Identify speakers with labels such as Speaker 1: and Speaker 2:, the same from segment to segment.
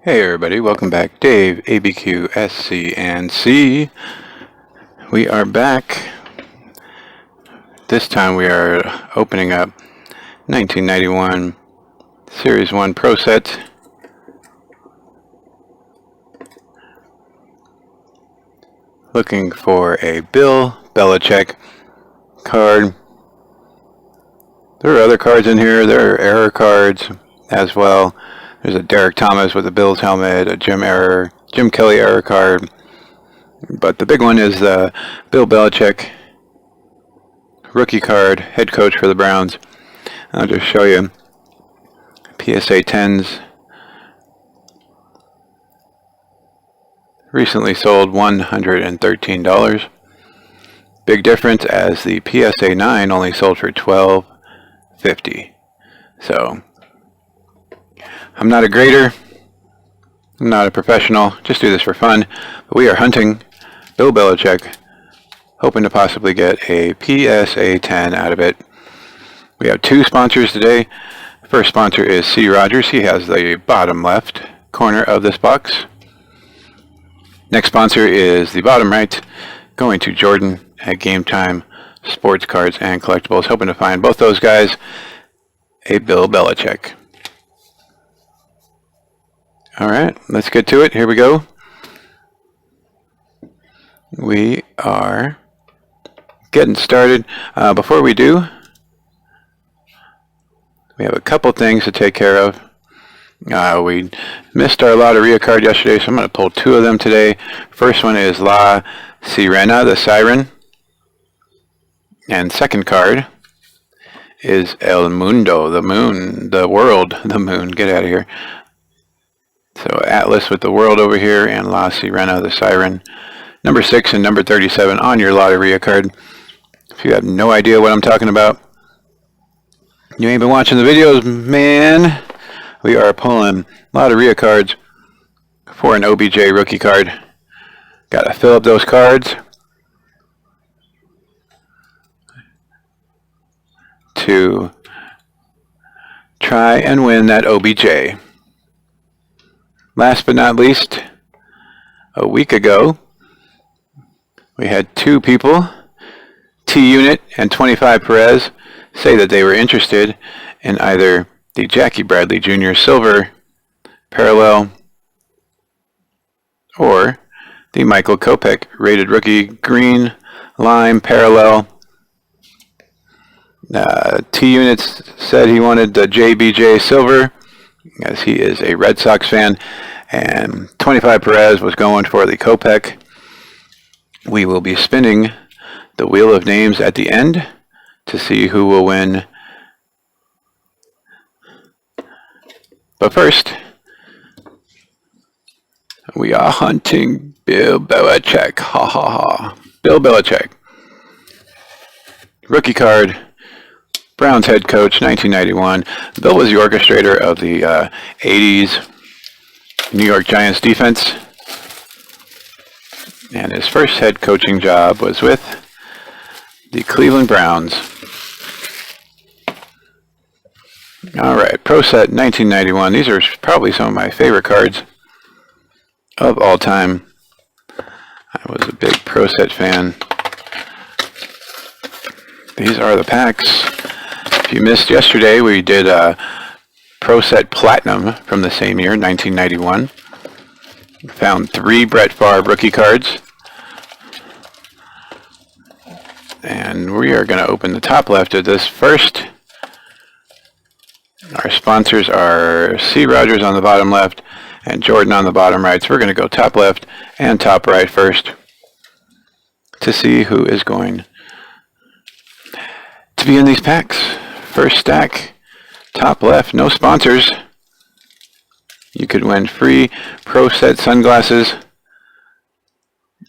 Speaker 1: Hey everybody, welcome back. Dave, ABQ, SC, and C. We are back. This time we are opening up 1991 Series 1 Pro Set. Looking for a Bill Belichick card. There are other cards in here. There are error cards as well. There's a Derek Thomas with a Bills helmet, a Jim Kelly error card. But the big one is the Bill Belichick rookie card, head coach for the Browns. I'll just show you. PSA 10s. Recently sold $113. Big difference as the PSA 9 only sold for $12.50. So I'm not a grader. I'm not a professional. Just do this for fun. But we are hunting Bill Belichick, hoping to possibly get a PSA 10 out of it. We have two sponsors today. First sponsor is C. Rogers. He has the bottom left corner of this box. Next sponsor is the bottom right, going to Jordan at Game Time Sports Cards and Collectibles. Hoping to find both those guys a Bill Belichick. Alright, let's get to it. Here we go. We are getting started. Before we do, we have a couple things to take care of. We missed our Lotteria card yesterday, so I'm going to pull two of them today. First one is La Sirena, the Siren. And second card is El Mundo, the moon, the world, the moon. Get out of here. So Atlas with the world over here and La Sirena, the Siren. Number 6 and number 37 on your Lotteria card. If you have no idea what I'm talking about, you ain't been watching the videos, man. We are pulling Lotteria cards for an OBJ rookie card. Got to fill up those cards to try and win that OBJ. Last but not least, a week ago, we had two people, T-Unit and 25 Perez, say that they were interested in either the Jackie Bradley Jr. Silver Parallel or the Michael Kopech Rated Rookie Green Lime Parallel. T-Unit said he wanted the JBJ Silver, as he is a Red Sox fan, and 25 Perez was going for the Kopech. We will be spinning the wheel of names at the end to see who will win. But first, we are hunting Bill Belichick. Ha ha ha. Bill Belichick. Rookie card. Browns head coach, 1991. Bill was the orchestrator of the 80s New York Giants defense. And his first head coaching job was with the Cleveland Browns. Alright, Pro Set 1991. These are probably some of my favorite cards of all time. I was a big Pro Set fan. These are the packs. If you missed yesterday, we did Pro Set Platinum from the same year, 1991. Found 3 Brett Favre rookie cards. And we are going to open the top left of this first. Our sponsors are C. Rogers on the bottom left and Jordan on the bottom right. So we're going to go top left and top right first to see who is going to be in these packs. First stack, top left, no sponsors. You could win free Pro Set sunglasses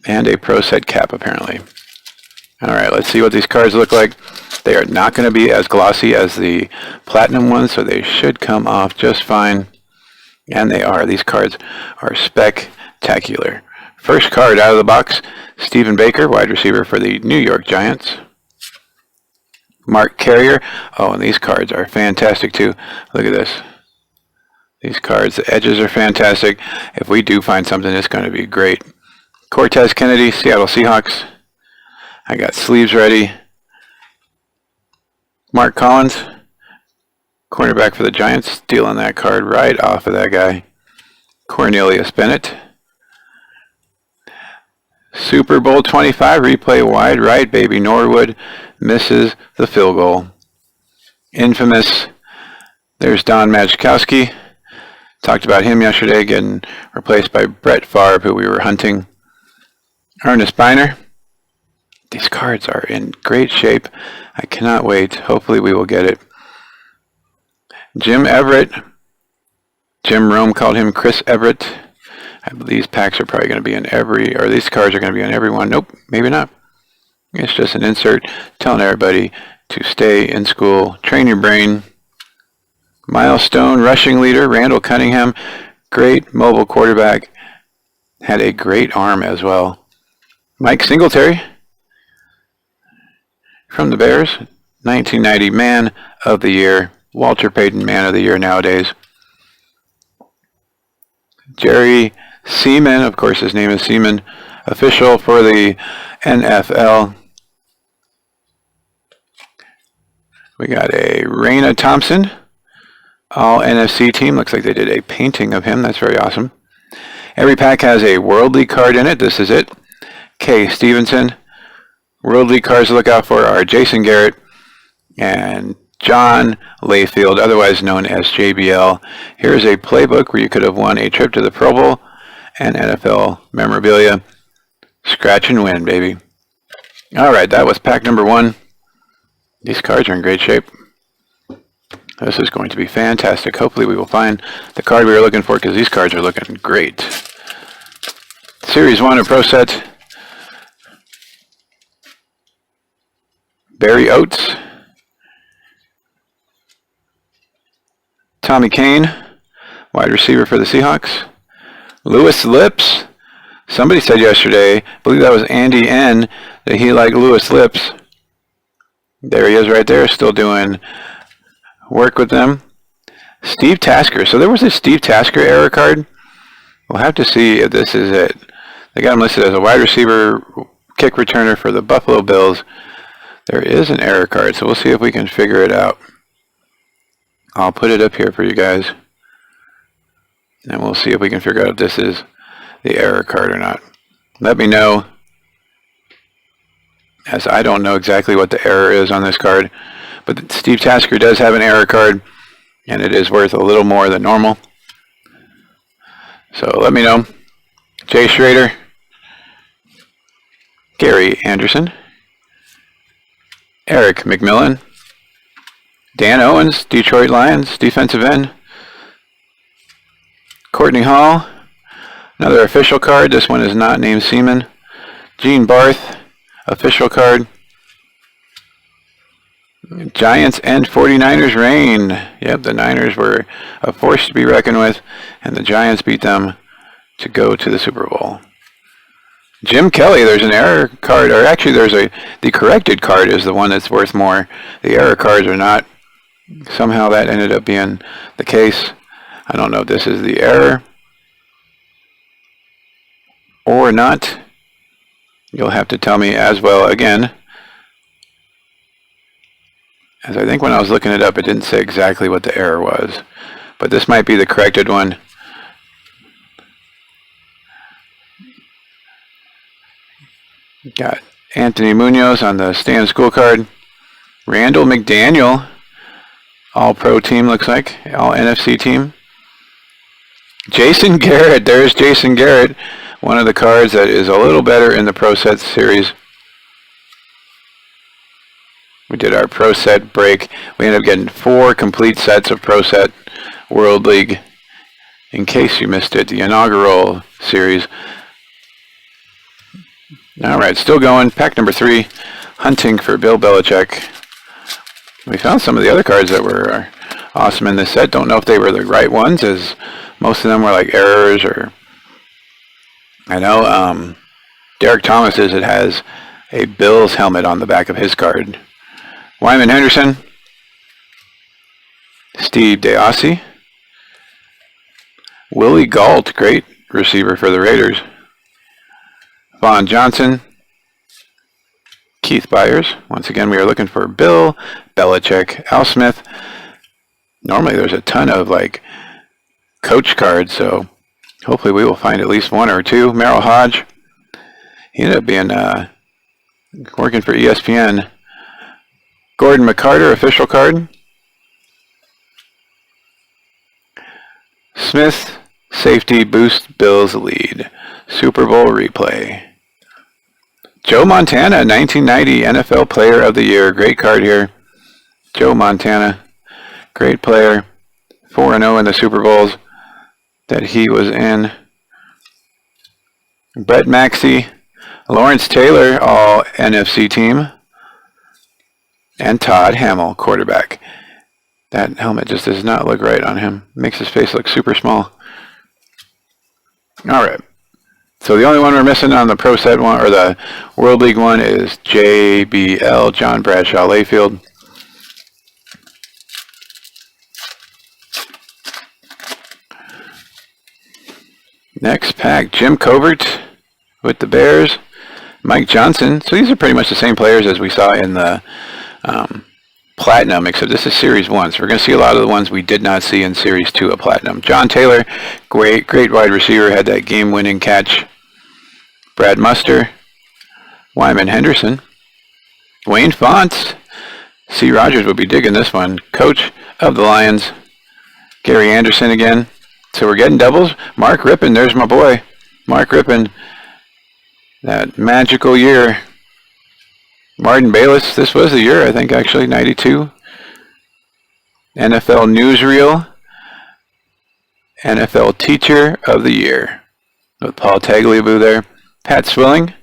Speaker 1: and a Pro Set cap, apparently. Alright, let's see what these cards look like. They are not going to be as glossy as the Platinum ones, so they should come off just fine. And they are. These cards are spectacular. First card out of the box, Stephen Baker, wide receiver for the New York Giants. Mark Carrier. Oh, and these cards are fantastic too. Look at this. These cards, the edges are fantastic. If we do find something, it's going to be great. Cortez Kennedy, Seattle Seahawks. I got sleeves ready. Mark Collins, cornerback for the Giants, stealing that card right off of that guy. Cornelius Bennett. Super Bowl 25, replay wide right, baby. Norwood misses the field goal. Infamous. There's Don Majkowski. Talked about him yesterday, getting replaced by Brett Favre, who we were hunting. Ernest Biner. These cards are in great shape. I cannot wait. Hopefully we will get it. Jim Everett. Jim Rome called him Chris Everett. These packs are probably going to be in every, or these cards are going to be in every one. Nope, maybe not. It's just an insert telling everybody to stay in school, train your brain. Milestone rushing leader, Randall Cunningham, great mobile quarterback, had a great arm as well. Mike Singletary from the Bears, 1990 Man of the Year, Walter Payton Man of the Year nowadays. Gerry Seaman, of course his name is Seaman, official for the NFL. We got a Raina Thompson, all NFC team. Looks like they did a painting of him. That's very awesome. Every pack has a Worldly card in it. This is it. K. Stevenson. Worldly cards to look out for are Jason Garrett and John Layfield, otherwise known as JBL. Here's a playbook where you could have won a trip to the Pro Bowl and NFL memorabilia. Scratch and win, baby. All right, that was pack number 1. These cards are in great shape. This is going to be fantastic. Hopefully we will find the card we were looking for, because these cards are looking great. Series 1 of Pro Set. Barry Oates. Tommy Kane, wide receiver for the Seahawks. Lewis Lips. Somebody said yesterday, I believe that was Andy N., that he liked Lewis Lips. There he is right there, still doing work with them. Steve Tasker. So there was a Steve Tasker error card. We'll have to see if this is it. They got him listed as a wide receiver, kick returner for the Buffalo Bills. There is an error card, so we'll see if we can figure it out. I'll put it up here for you guys, and we'll see if we can figure out if this is the error card or not. Let me know, as I don't know exactly what the error is on this card. But Steve Tasker does have an error card, and it is worth a little more than normal. So let me know. Jay Schrader, Gary Anderson, Eric McMillan, Dan Owens, Detroit Lions, defensive end, Courtney Hall, another official card. This one is not named Seaman. Gene Barth, official card. Giants and 49ers reign. Yep, the Niners were a force to be reckoned with, and the Giants beat them to go to the Super Bowl. Jim Kelly, there's an error card, or actually the corrected card is the one that's worth more. The error cards are not. Somehow that ended up being the case. I don't know if this is the error or not. You'll have to tell me as well again, as I think when I was looking it up, it didn't say exactly what the error was. But this might be the corrected one. Got Anthony Munoz on the Stan School card. Randall McDaniel, all-pro team looks like, all-NFC team. Jason Garrett, there's Jason Garrett, one of the cards that is a little better in the Pro Set series. We did our Pro Set break. We ended up getting 4 complete sets of Pro Set World League. In case you missed it, the inaugural series. All right, still going. Pack number 3, hunting for Bill Belichick. We found some of the other cards that were awesome in this set. Don't know if they were the right ones, as most of them were like errors, or I know Derek Thomas's, it has a Bills helmet on the back of his card. Wyman Henderson, Steve DeOssie, Willie Gault, great receiver for the Raiders. Vaughn Johnson. Keith Byers. Once again, we are looking for Bill Belichick. Al Smith. Normally there's a ton of like coach cards, so hopefully we will find at least one or two. Merrill Hodge. He ended up being working for ESPN. Gordon McCarter, official card. Smith, safety, boost Bills lead. Super Bowl replay. Joe Montana, 1990 NFL Player of the Year. Great card here. Joe Montana, great player. 4-0 in the Super Bowls that he was in. Brett Maxey, Lawrence Taylor, all NFC team. And Todd Hamill, quarterback. That helmet just does not look right on him. Makes his face look super small. All right. So the only one we're missing on the Pro Set one, or the World League one, is JBL, John Bradshaw Layfield. Next pack, Jim Covert with the Bears. Mike Johnson. So these are pretty much the same players as we saw in the Platinum, except this is Series 1. So we're going to see a lot of the ones we did not see in Series 2 of Platinum. John Taylor, great wide receiver, had that game-winning catch. Brad Muster. Wyman Henderson. Wayne Fonts. C. Rogers would be digging this one. Coach of the Lions. Gerry Anderson again. So we're getting doubles. Mark Rippon, there's my boy. Mark Rippon. That magical year. Martin Bayless, this was the year, I think, actually, 92. NFL Newsreel. NFL Teacher of the Year. With Paul Tagliabue there. Pat Swilling.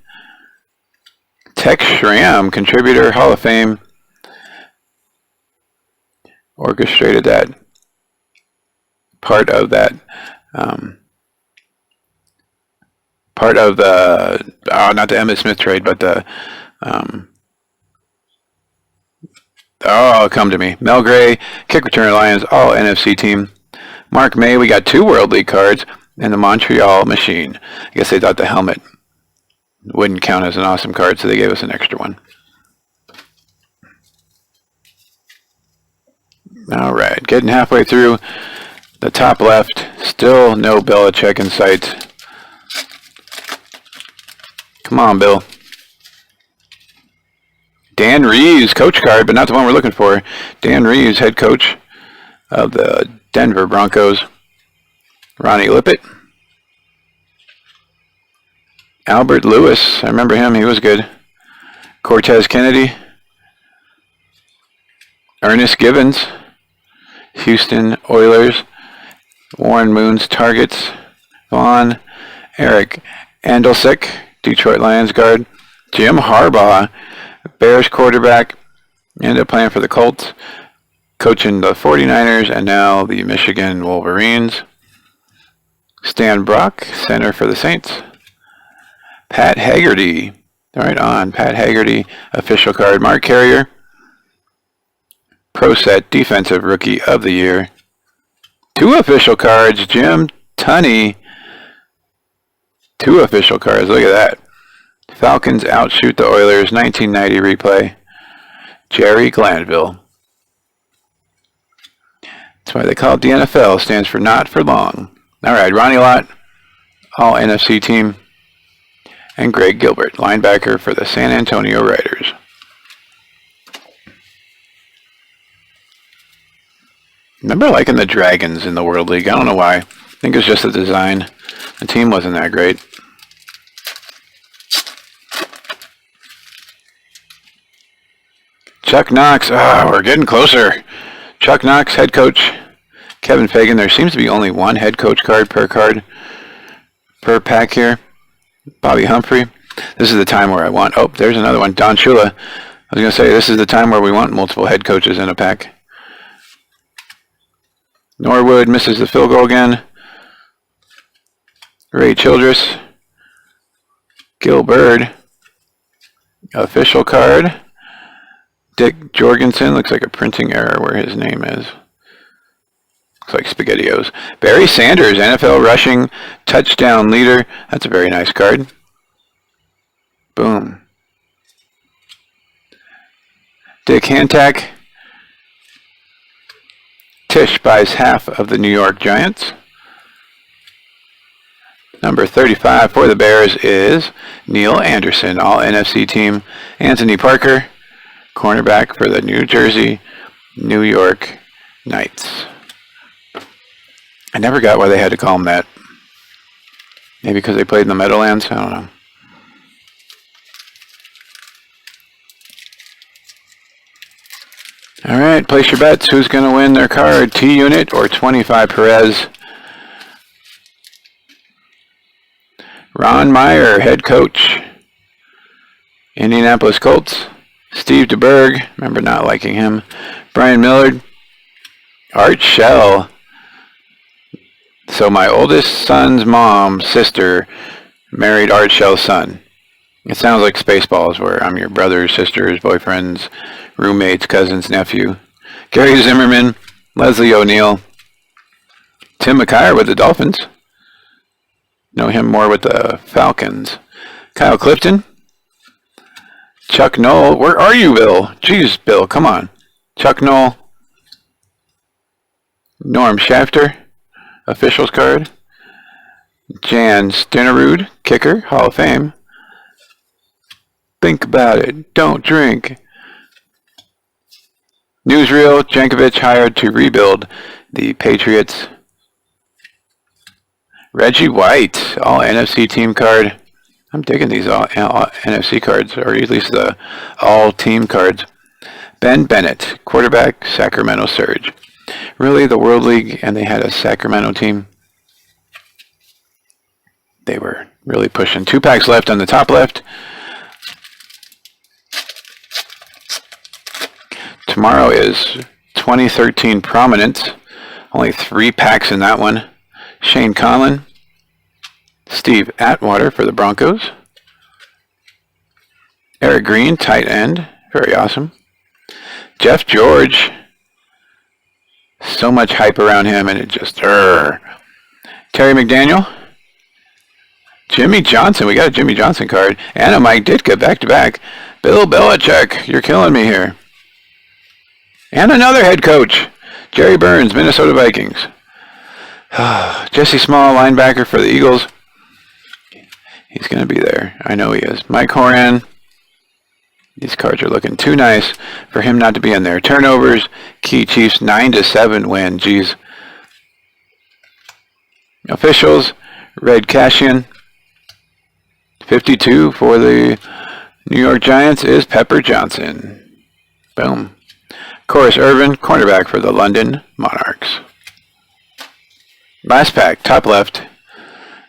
Speaker 1: Tex Schramm, contributor, Hall of Fame. Orchestrated that. Part of that. Part of the, not the Emmitt Smith trade, but the, come to me. Mel Gray, kick returner Lions, all NFC team. Mark May, we got 2 World League cards, and the Montreal Machine. I guess they thought the helmet wouldn't count as an awesome card, so they gave us an extra one. All right, getting halfway through the top left. Still no Belichick in sight. Come on, Bill. Dan Reeves, coach card, but not the one we're looking for. Dan Reeves, head coach of the Denver Broncos. Ronnie Lippett. Albert Lewis, I remember him, he was good. Cortez Kennedy. Ernest Givens. Houston Oilers. Warren Moon's Targets. Vaughn. Eric Andolsek, Detroit Lions guard. Jim Harbaugh, Bears quarterback. Ended up playing for the Colts. Coaching the 49ers and now the Michigan Wolverines. Stan Brock, center for the Saints. Pat Haggerty, right on. Pat Haggerty, official card. Mark Carrier, Pro Set Defensive Rookie of the Year. 2 official cards. Jim Tunney. 2 official cards. Look at that. Falcons outshoot the Oilers. 1990 replay. Jerry Glanville. That's why they call it the NFL. Stands for not for long. All right, Ronnie Lott, all NFC team. And Greg Gilbert, linebacker for the San Antonio Raiders. Remember liking the Dragons in the World League. I don't know why. I think it's just the design. The team wasn't that great. Chuck Knox. We're getting closer. Chuck Knox, head coach. Kevin Fagan. There seems to be only 1 head coach card per pack here. Bobby Humphrey. This is the time where I want... Oh, there's another one. Don Shula. I was going to say, this is the time where we want multiple head coaches in a pack. Norwood misses the field goal again. Ray Childress. Gil Bird. Official card. Dick Jorgensen. Looks like a printing error where his name is. Looks like SpaghettiOs. Barry Sanders, NFL rushing touchdown leader. That's a very nice card. Boom. Dick Hantak. Tisch buys half of the New York Giants. Number 35 for the Bears is Neal Anderson, all NFC team. Anthony Parker, cornerback for the New York Knights. I never got why they had to call him that. Maybe because they played in the Meadowlands? I don't know. All right, place your bets. Who's going to win their card? T-Unit or 25 Perez? Ron Meyer, head coach. Indianapolis Colts. Steve DeBerg, remember not liking him. Brian Millard. Art Shell. So my oldest son's sister, married Art Shell's son. It sounds like Spaceballs, where I'm your brother's, sister's, boyfriend's, roommate's, cousin's, nephew. Gary Zimmerman, Leslie O'Neill. Tim McKyer with the Dolphins. Know him more with the Falcons. Kyle Clifton. Chuck Knoll. Where are you, Bill? Jeez, Bill, come on. Chuck Knoll. Norm Shafter. Officials card. Jan Stenerud. Kicker. Hall of Fame. Think about it. Don't drink. Newsreel. Jankovic hired to rebuild the Patriots. Reggie White. All NFC team card. I'm digging these all NFC cards, or at least the all-team cards. Ben Bennett, quarterback, Sacramento Surge. Really, the World League, and they had a Sacramento team. They were really pushing. 2 packs left on the top left. Tomorrow is 2013 Prominence. Only 3 packs in that one. Shane Conlon. Steve Atwater for the Broncos. Eric Green, tight end. Very awesome. Jeff George. So much hype around him, and it just... Terry McDaniel. Jimmy Johnson. We got a Jimmy Johnson card. And a Mike Ditka back-to-back. Bill Belichick. You're killing me here. And another head coach. Jerry Burns, Minnesota Vikings. Jesse Small, linebacker for the Eagles. He's going to be there. I know he is. Mike Horan. These cards are looking too nice for him not to be in there. Turnovers. Key Chiefs 9-7 win. Jeez. Officials. Red Cashian. 52 for the New York Giants is Pepper Johnson. Boom. Corus Irvin, cornerback for the London Monarchs. Last pack, top left.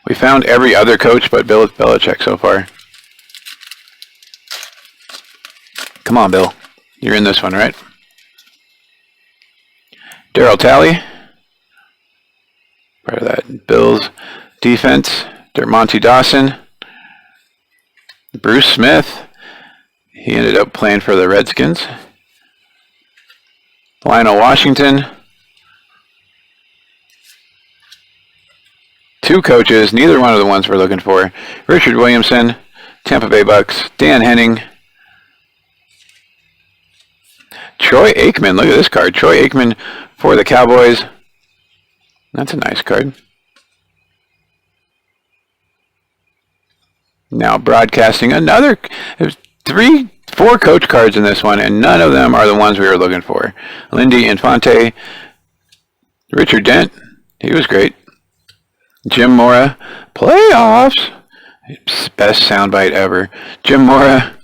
Speaker 1: We found every other coach but Bill Belichick so far. Come on, Bill. You're in this one, right? Darryl Talley. Part of that Bills defense. Dermontti Dawson. Bruce Smith. He ended up playing for the Redskins. Lionel Washington. 2 coaches, neither one of the ones we're looking for. Richard Williamson, Tampa Bay Bucks. Dan Henning. Troy Aikman, look at this card. Troy Aikman for the Cowboys. That's a nice card. Now broadcasting another. There's 4 coach cards in this one, and none of them are the ones we were looking for. Lindy Infante. Richard Dent. He was great. Jim Mora. Playoffs. Best soundbite ever. Jim Mora.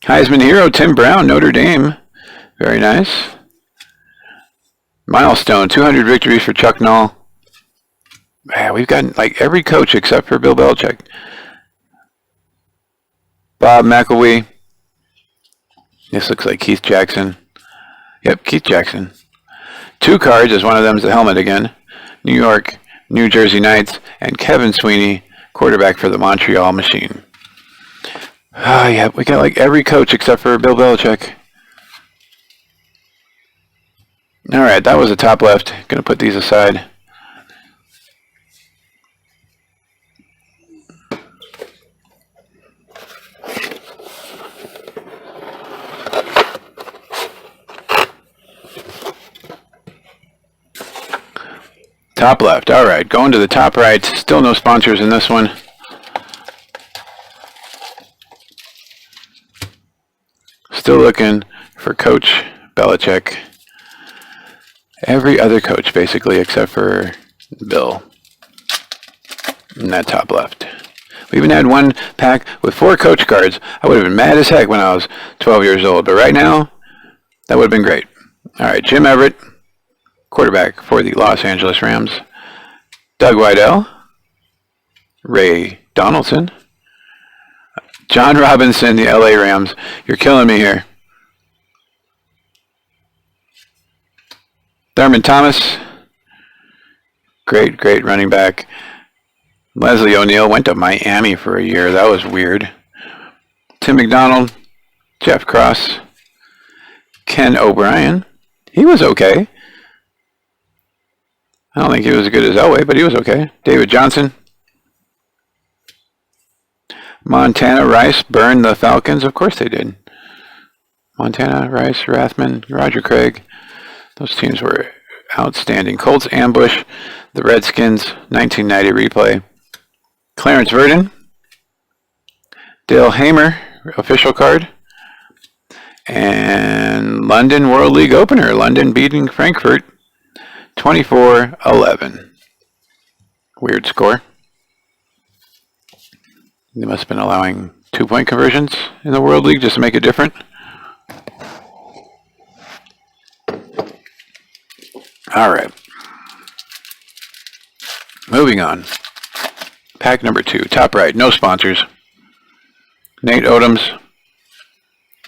Speaker 1: Heisman hero Tim Brown, Notre Dame. Very nice. Milestone, 200 victories for Chuck Knoll. Man, we've gotten like every coach except for Bill Belichick. Bob McElwee. This looks like Keith Jackson. Yep, Keith Jackson. 2 cards, as one of them is the helmet again. New York, New Jersey Knights, and Kevin Sweeney, quarterback for the Montreal Machine. Oh, yeah, we got like every coach except for Bill Belichick. All right, that was the top left. Going to put these aside. Top left. All right, going to the top right. Still no sponsors in this one. Still looking for Coach Belichick. Every other coach, basically, except for Bill. In that top left. We even had one pack with 4 coach cards. I would have been mad as heck when I was 12 years old. But right now, that would have been great. All right, Jim Everett, quarterback for the Los Angeles Rams. Doug Weidel. Ray Donaldson. John Robinson, the LA Rams. You're killing me here. Thurman Thomas. Great running back. Leslie O'Neal went to Miami for a year. That was weird. Tim McDonald. Jeff Cross. Ken O'Brien. He was okay. I don't think he was as good as Elway, but he was okay. David Johnson. Montana Rice burned the Falcons. Of course they did. Montana, Rice, Rathman, Roger Craig. Those teams were outstanding. Colts ambush the Redskins. 1990 replay. Clarence Verdon. Dale Hamer, official card. And London World League opener. London beating Frankfurt 24-11. Weird score. They must have been allowing 2-point conversions in the World League just to make it different. All right. Moving on. Pack number 2. Top right. No sponsors. Nate Odoms.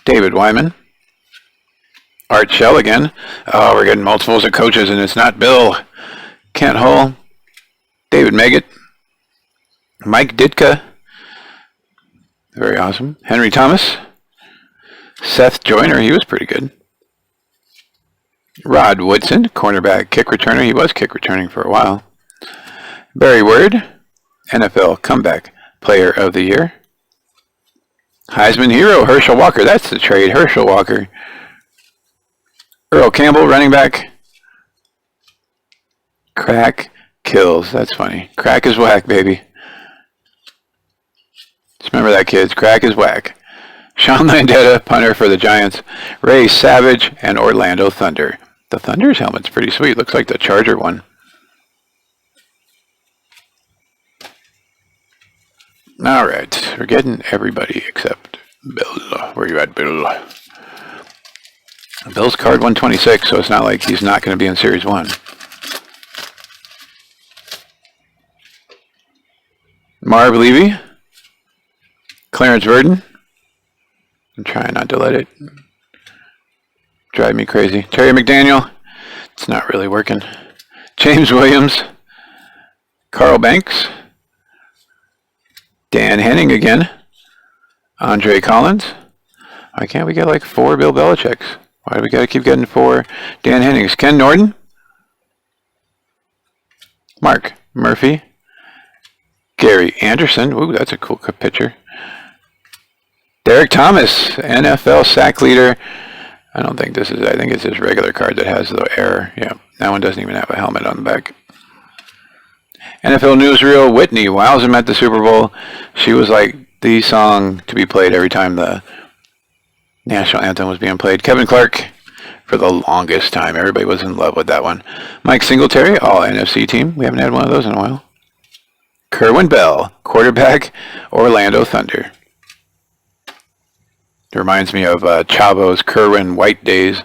Speaker 1: David Wyman. Art Shell again. Oh, we're getting multiples of coaches, and it's not Bill. Kent Hull. David Meggett. Mike Ditka. Very awesome. Henry Thomas. Seth Joyner. He was pretty good. Rod Woodson, cornerback, kick returner. He was kick returning for a while. Barry Word, NFL Comeback Player of the Year. Heisman hero, Herschel Walker. That's the trade, Herschel Walker. Earl Campbell, running back. Crack kills. That's funny. Crack is whack, baby. Just remember that, kids. Crack is whack. Sean Landetta, punter for the Giants. Ray Savage, and Orlando Thunder. The Thunder's helmet's pretty sweet. Looks like the Charger one. All right. We're getting everybody except Bill. Where you at, Bill? Bill's card 126, so it's not like he's not going to be in Series 1. Marv Levy. Clarence Verdon. I'm trying not to let it drive me crazy. Terry McDaniel. It's not really working. James Williams. Carl Banks. Dan Henning again. Andre Collins. Why can't we get like 4 Bill Belichicks? Why do we got to keep getting 4 Dan Hennings? Ken Norton. Mark Murphy. Gary Anderson. Ooh, that's a cool picture. Derek Thomas, NFL sack leader. I don't think this is, I think it's his regular card that has the error. Yeah, that one doesn't even have a helmet on the back. NFL newsreel, Whitney wows him at the Super Bowl. She was like the song to be played every time the national anthem was being played. Kevin Clark, for the longest time. Everybody was in love with that one. Mike Singletary, all NFC team. We haven't had one of those in a while. Kerwin Bell, quarterback, Orlando Thunder. It reminds me of Chavo's Kerwin White days.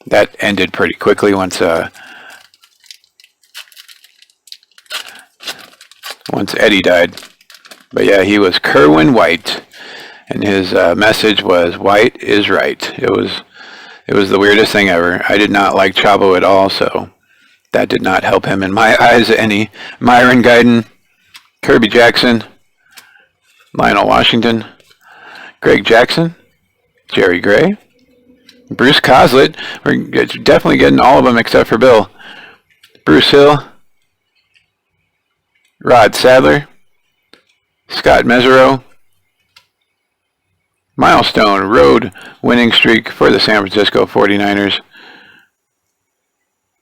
Speaker 1: That ended pretty quickly once Eddie died. But yeah, he was Kerwin White, and his message was "White is right." It was the weirdest thing ever. I did not like Chavo at all, so that did not help him in my eyes any. Myron Guyton, Kirby Jackson, Lionel Washington, Greg Jackson, Jerry Gray, Bruce Coslett. We're definitely getting all of them except for Bill. Bruce Hill. Rod Sadler. Scott Mesereau. Milestone road winning streak for the San Francisco 49ers.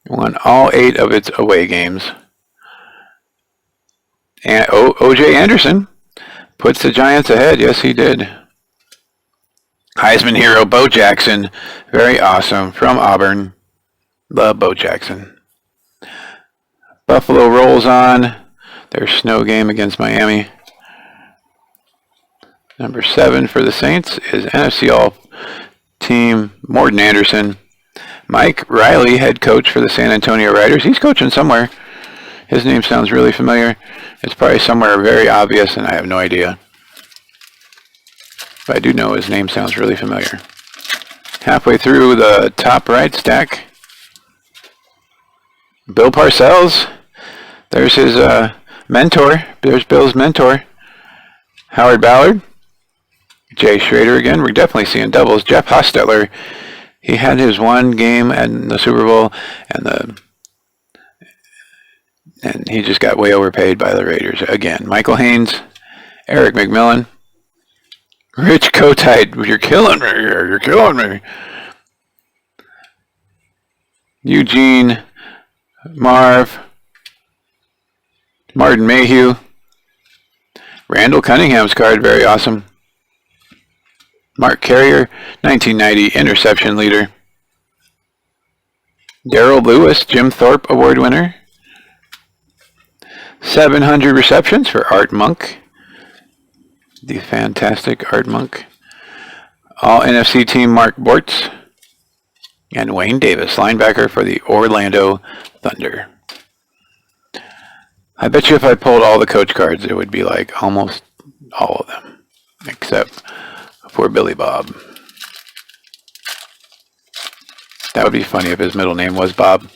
Speaker 1: Won all 8 of its away games. And O.J. Anderson puts the Giants ahead. Yes, he did. Heisman hero Bo Jackson. Very awesome. From Auburn. Love Bo Jackson. Buffalo rolls on. Their snow game against Miami. Number 7 for the Saints is NFC All team Morton Anderson. Mike Riley, head coach for the San Antonio Riders. He's coaching somewhere. His name sounds really familiar. It's probably somewhere very obvious, and I have no idea. But I do know his name sounds really familiar. Halfway through the top right stack, Bill Parcells. There's his mentor. There's Bill's mentor. Howard Ballard. Jay Schrader again. We're definitely seeing doubles. Jeff Hostetler. He had his one game in the Super Bowl, and he just got way overpaid by the Raiders again. Michael Haynes, Eric McMillan, Rich Kotite. You're killing me here. You're killing me. Eugene, Marv, Martin Mayhew, Randall Cunningham's card, very awesome. Mark Carrier, 1990 interception leader. Darrell Lewis, Jim Thorpe Award winner. 700 receptions for Art Monk. The fantastic Art Monk. All NFC team Mark Bortz. And Wayne Davis, linebacker for the Orlando Thunder. I bet you if I pulled all the coach cards, it would be like almost all of them, except for Billy Bob. That would be funny if his middle name was Bob.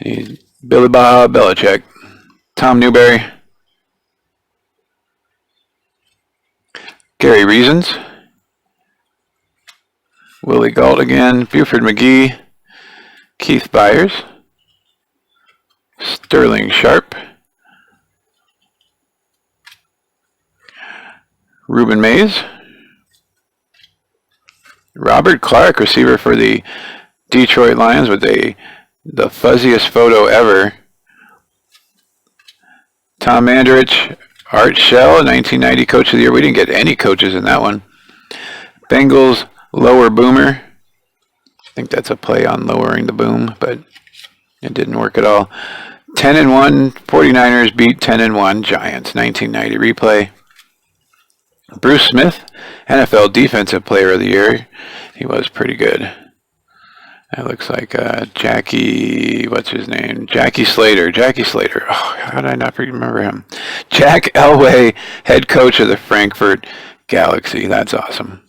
Speaker 1: Billy Bob Belichick. Tom Newberry. Gary Reasons. Willie Gault again. Buford McGee. Keith Byers. Sterling Sharp. Reuben Mays. Robert Clark, receiver for the Detroit Lions with the fuzziest photo ever. Tom Mandarich, Art Shell, 1990 Coach of the Year. We didn't get any coaches in that one. Bengals, Lower Boomer. I think that's a play on lowering the boom, but it didn't work at all. 10-1, 49ers beat 10-1 Giants, 1990 replay. Bruce Smith, NFL Defensive Player of the Year. He was pretty good. That looks like Jackie, what's his name? Jackie Slater. Oh, how did I not remember him? Jack Elway, head coach of the Frankfurt Galaxy. That's awesome.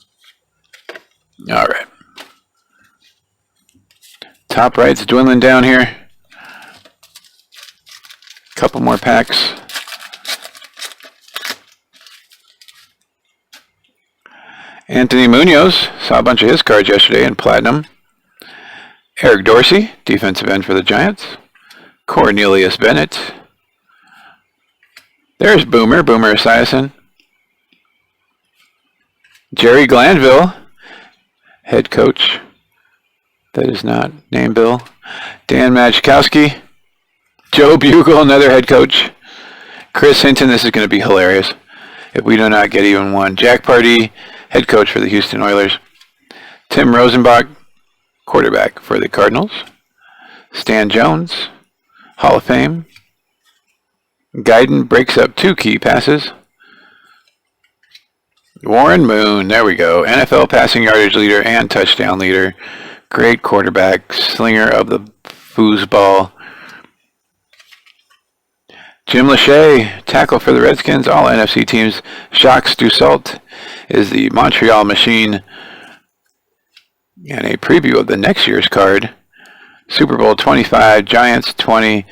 Speaker 1: All right. Top right's dwindling down here. Couple more packs. Anthony Munoz, saw a bunch of his cards yesterday in Platinum. Eric Dorsey, defensive end for the Giants. Cornelius Bennett. There's Boomer Esiason. Jerry Glanville, head coach. That is not named Bill. Dan Majkowski. Joe Bugle, another head coach. Chris Hinton, this is going to be hilarious if we do not get even one. Jack Pardee, head coach for the Houston Oilers. Tim Rosenbach, quarterback for the Cardinals. Stan Jones, Hall of Fame. Guyton breaks up 2 key passes. Warren Moon, there we go. NFL passing yardage leader and touchdown leader. Great quarterback, slinger of the foosball. Jim Lachey, tackle for the Redskins, all NFC teams. Jacques Dussault is the Montreal Machine. And a preview of the next year's card. Super Bowl 25, Giants 20,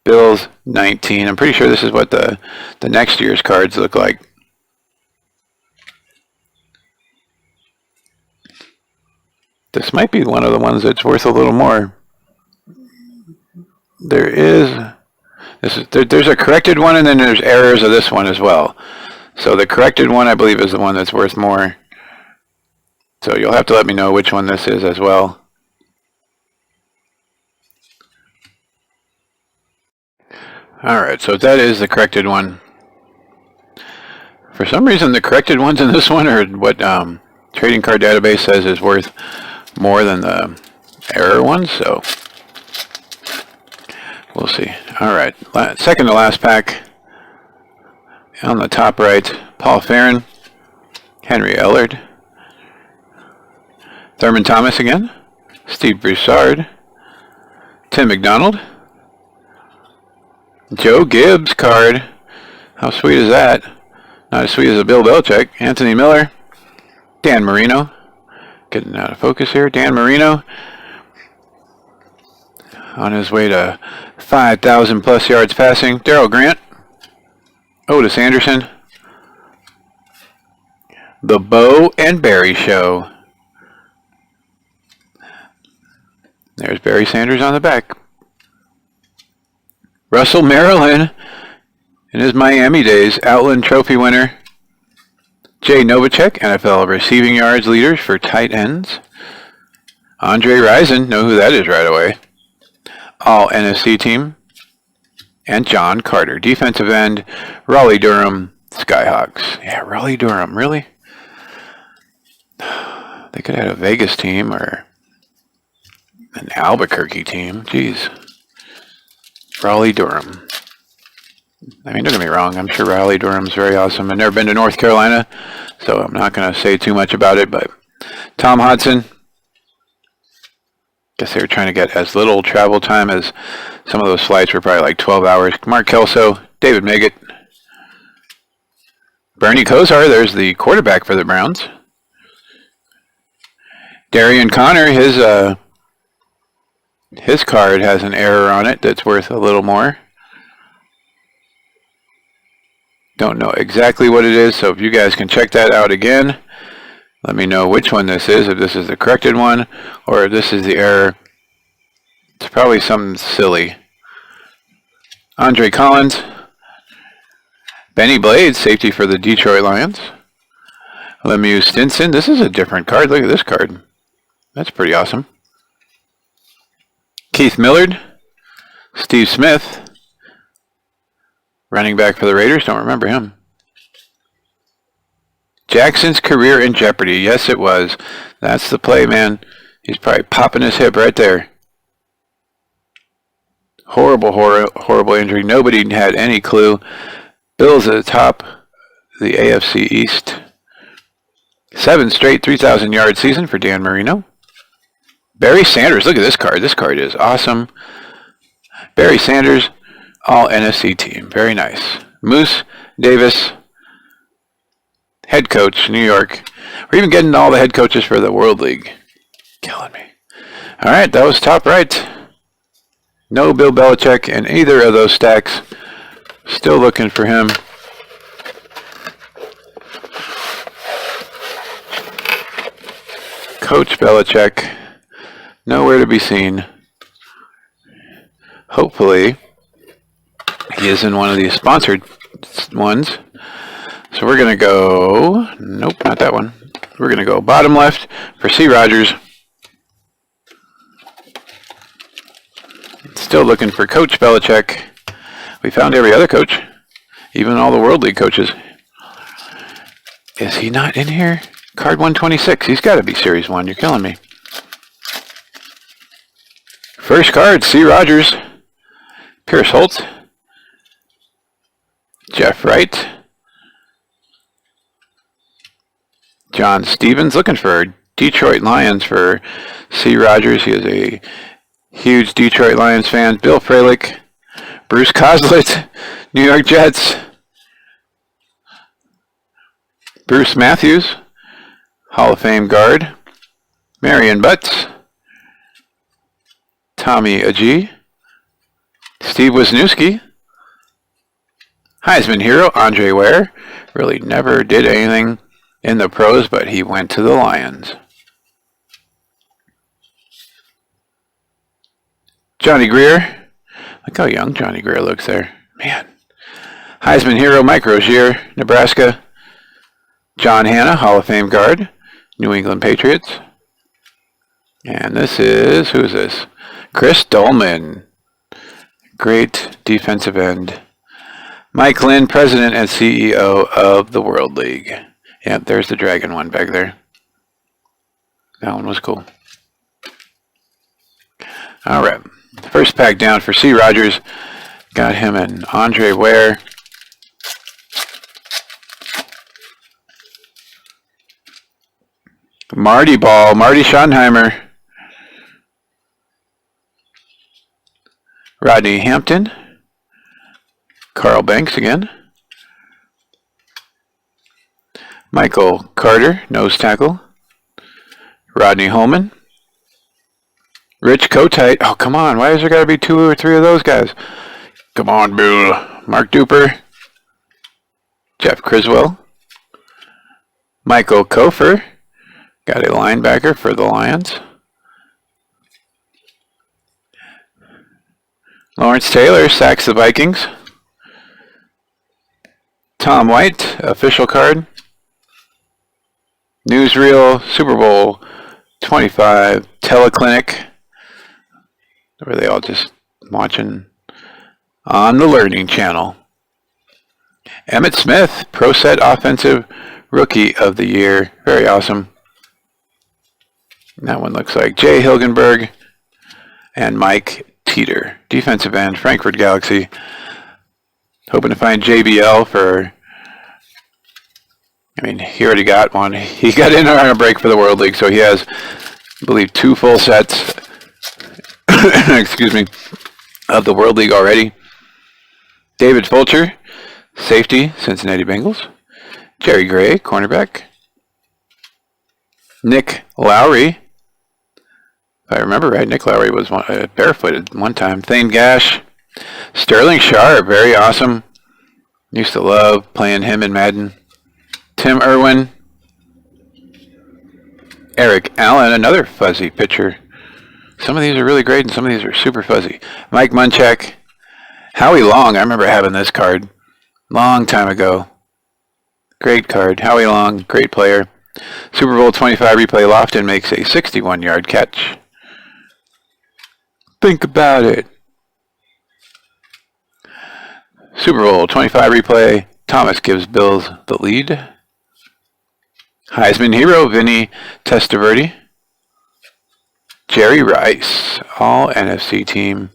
Speaker 1: Bills 19. I'm pretty sure this is what the next year's cards look like. This might be one of the ones that's worth a little more. There's a corrected one, and then there's errors of this one as well. So the corrected one, I believe, is the one that's worth more. So you'll have to let me know which one this is as well. Alright, so that is the corrected one. For some reason, the corrected ones in this one are what Trading Card Database says is worth more than the error ones, so we'll see. Alright, second to last pack. On the top right, Paul Farron, Henry Ellard, Thurman Thomas again, Steve Broussard, Tim McDonald, Joe Gibbs card. How sweet is that? Not as sweet as a Bill Belichick. Anthony Miller, Dan Marino. Getting out of focus here. Dan Marino. On his way to 5,000 plus yards passing. Darryl Grant. Otis Anderson. The Bo and Barry Show. There's Barry Sanders on the back. Russell Maryland. In his Miami days, Outland Trophy winner. Jay Novacek, NFL receiving yards leaders for tight ends. Andre Rison, know who that is right away. All NFC team. And John Carter, defensive end. Raleigh Durham Skyhawks. Yeah, Raleigh Durham, really? They could have had a Vegas team or an Albuquerque team. Jeez. Raleigh Durham. I mean, don't get me wrong, I'm sure Raleigh Durham's very awesome. I've never been to North Carolina, so I'm not going to say too much about it, but Tom Hodson, guess they were trying to get as little travel time as some of those flights were probably like 12 hours. Mark Kelso, David Maggott, Bernie Kosar, there's the quarterback for the Browns. Darian Connor, his card has an error on it that's worth a little more. Don't know exactly what it is, so if you guys can check that out again, let me know which one this is, if this is the corrected one, or if this is the error. It's probably something silly. Andre Collins, Benny Blades, safety for the Detroit Lions. Lemieux Stinson, this is a different card. Look at this card. That's pretty awesome. Keith Millard, Steve Smith, running back for the Raiders, don't remember him. Jackson's career in jeopardy. Yes, it was. That's the play, man. He's probably popping his hip right there. Horrible injury. Nobody had any clue. Bills at the top, the AFC East. 7 straight 3,000 yard season for Dan Marino. Barry Sanders, look at this card. This card is awesome. Barry Sanders, all NFC team. Very nice. Moose Davis, head coach, New York. We're even getting all the head coaches for the World League. Killing me. All right, that was top right. No Bill Belichick in either of those stacks. Still looking for him. Coach Belichick, nowhere to be seen. Hopefully, he is in one of these sponsored ones. So we're going to go, nope, not that one. We're going to go bottom left for C. Rogers. Still looking for Coach Belichick. We found every other coach, even all the World League coaches. Is he not in here? Card 126. He's got to be Series 1. You're killing me. First card, C. Rogers. Pierce Holt. Jeff Wright. John Stevens, looking for Detroit Lions for C. Rogers. He is a huge Detroit Lions fan. Bill Fralick. Bruce Coslet, New York Jets. Bruce Matthews, Hall of Fame guard. Marion Butts. Tommy Agee. Steve Wisniewski. Heisman hero, Andre Ware. Really never did anything in the pros, but he went to the Lions. Johnny Greer. Look how young Johnny Greer looks there. Man. Heisman hero Mike Rozier, Nebraska. John Hanna, Hall of Fame guard, New England Patriots. And this is, who is this? Chris Dolman. Great defensive end. Mike Lynn, President and CEO of the World League. Yep, there's the dragon one back there. That one was cool. All right. First pack down for C. Rogers. Got him an Andre Ware. Marty Ball, Marty Schottenheimer. Rodney Hampton. Carl Banks again. Michael Carter, nose tackle. Rodney Holman. Rich Kotite. Oh, come on. Why is there got to be 2 or 3 of those guys? Come on, Bill. Mark Duper. Jeff Criswell. Michael Kofer. Got a linebacker for the Lions. Lawrence Taylor sacks the Vikings. Tom White, official card. Newsreel, Super Bowl 25, Teleclinic. Were they all just watching on the Learning Channel? Emmitt Smith, Pro Set Offensive Rookie of the Year. Very awesome. That one looks like Jay Hilgenberg and Mike Teeter. Defensive end, Frankfurt Galaxy. Hoping to find JBL for, I mean, he already got one. He got in on a break for the World League, so he has, I believe, 2 full sets, excuse me, of the World League already. David Fulcher, safety, Cincinnati Bengals. Jerry Gray, cornerback. Nick Lowry. If I remember right, Nick Lowry was barefooted one time. Thane Gash. Sterling Sharp, very awesome. Used to love playing him in Madden. Tim Irwin. Eric Allen, another fuzzy pitcher. Some of these are really great and some of these are super fuzzy. Mike Munchak. Howie Long, I remember having this card long time ago. Great card. Howie Long, great player. Super Bowl 25 replay. Lofton makes a 61-yard catch. Think about it. Super Bowl 25 replay. Thomas gives Bills the lead. Heisman hero, Vinny Testaverde. Jerry Rice, all NFC team.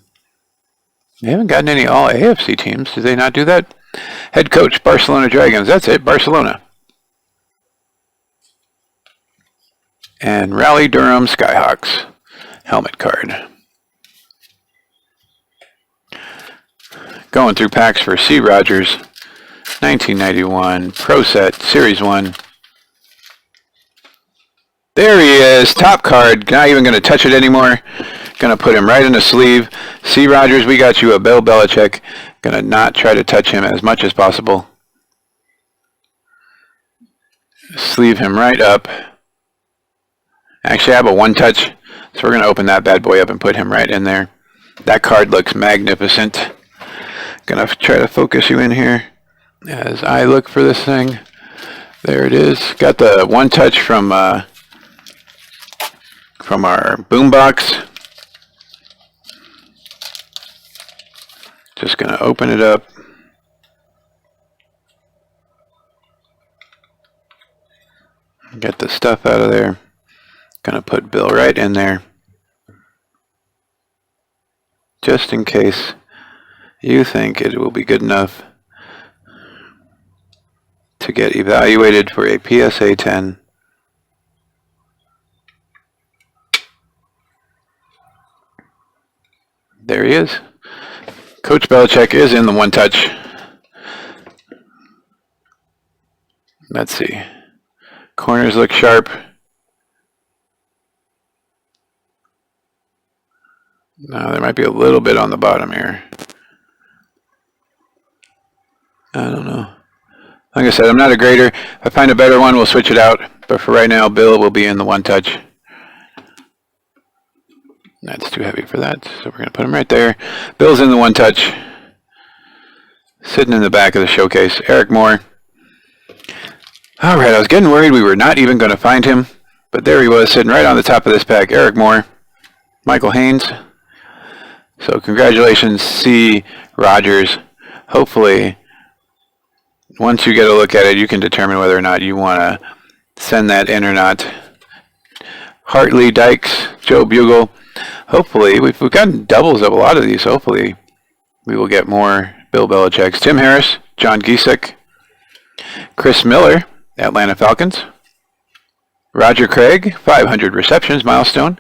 Speaker 1: They haven't gotten any all AFC teams. Did they not do that? Head coach, Barcelona Dragons. That's it, Barcelona. And Raleigh Durham Skyhawks helmet card. Going through packs for C. Rogers, 1991 Pro Set Series 1. There he is, top card. Not even going to touch it anymore. Going to put him right in the sleeve. C. Rogers, we got you a Bill Belichick. Going to not try to touch him as much as possible. Sleeve him right up. Actually, I have a one touch, so we're going to open that bad boy up and put him right in there. That card looks magnificent. Going to try to focus you in here as I look for this thing. There it is. Got the one touch from our boombox. Just going to open it up. Get the stuff out of there. Going to put Bill right in there. Just in case you think it will be good enough to get evaluated for a PSA 10. There he is. Coach Belichick is in the one touch. Let's see. Corners look sharp. No, there might be a little bit on the bottom here. I don't know. Like I said, I'm not a grader. If I find a better one, we'll switch it out. But for right now, Bill will be in the one touch. That's too heavy for that, so we're going to put him right there. Bill's in the one touch. Sitting in the back of the showcase. Eric Moore. All right, I was getting worried we were not even going to find him, but there he was, sitting right on the top of this pack. Eric Moore. Michael Haynes. So congratulations, C. Rogers. Hopefully, once you get a look at it, you can determine whether or not you want to send that in or not. Hartley, Dykes, Joe Bugle. Hopefully, we've gotten doubles of a lot of these. Hopefully, we will get more Bill Belichick's. Tim Harris, John Giesick, Chris Miller, Atlanta Falcons. Roger Craig, 500 receptions, milestone.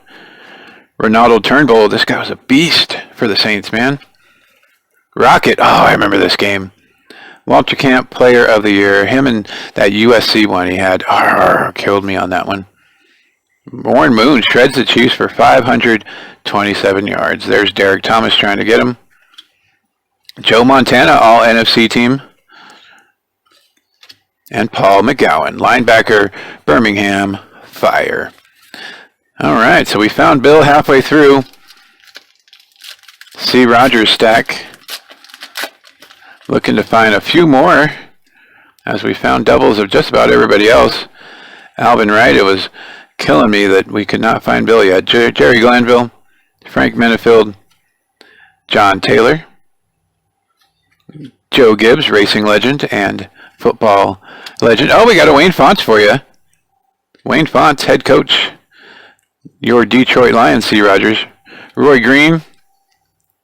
Speaker 1: Ronaldo Turnbull, this guy was a beast for the Saints, man. Rocket, oh, I remember this game. Walter Camp, Player of the Year. Him and that USC one he had, killed me on that one. Warren Moon shreds the Chiefs for 527 yards. There's Derek Thomas trying to get him. Joe Montana, all NFC team. And Paul McGowan, linebacker, Birmingham Fire. All right, so we found Bill halfway through. C. Rogers stack. Looking to find a few more as we found doubles of just about everybody else. Alvin Wright, it was killing me that we could not find Bill yet. Jerry Glanville, Frank Minifield, John Taylor, Joe Gibbs, racing legend and football legend. Oh, we got a Wayne Fonts for you. Wayne Fonts, head coach, your Detroit Lions, C. Rogers. Roy Green,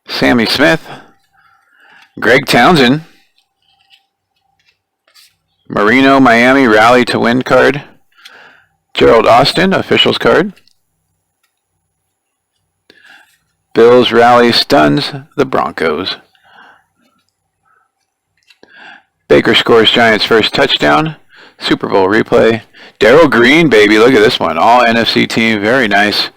Speaker 1: Sammy Smith, Greg Townsend, Marino, Miami, rally to win card. Gerald Austin, officials card. Bills rally stuns the Broncos. Baker scores Giants' first touchdown. Super Bowl replay. Darryl Green, baby. Look at this one. All NFC team. Very nice.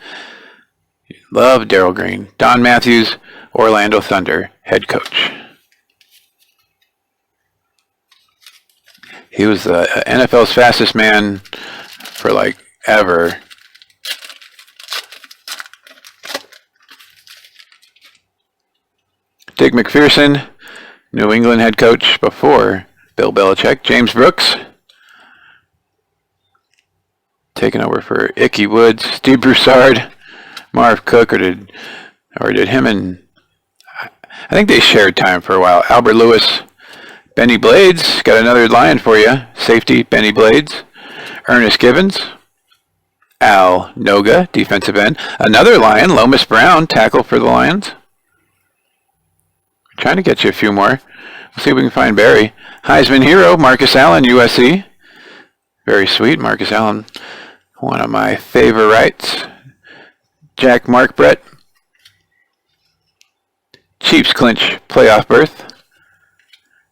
Speaker 1: Love Darryl Green. Don Matthews, Orlando Thunder, head coach. He was the NFL's fastest man for like ever. Dick McPherson, New England head coach before Bill Belichick. James Brooks, taking over for Icky Woods. Steve Broussard, Marv Cook, or did him and I think they shared time for a while. Albert Lewis, Benny Blades, got another Lion for you. Safety, Benny Blades. Ernest Givens. Al Noga, defensive end. Another Lion, Lomas Brown, tackle for the Lions. Trying to get you a few more. We'll see if we can find Barry. Heisman hero, Marcus Allen, USC. Very sweet, Marcus Allen. One of my favorites. Jack Mark Brett. Chiefs clinch playoff berth.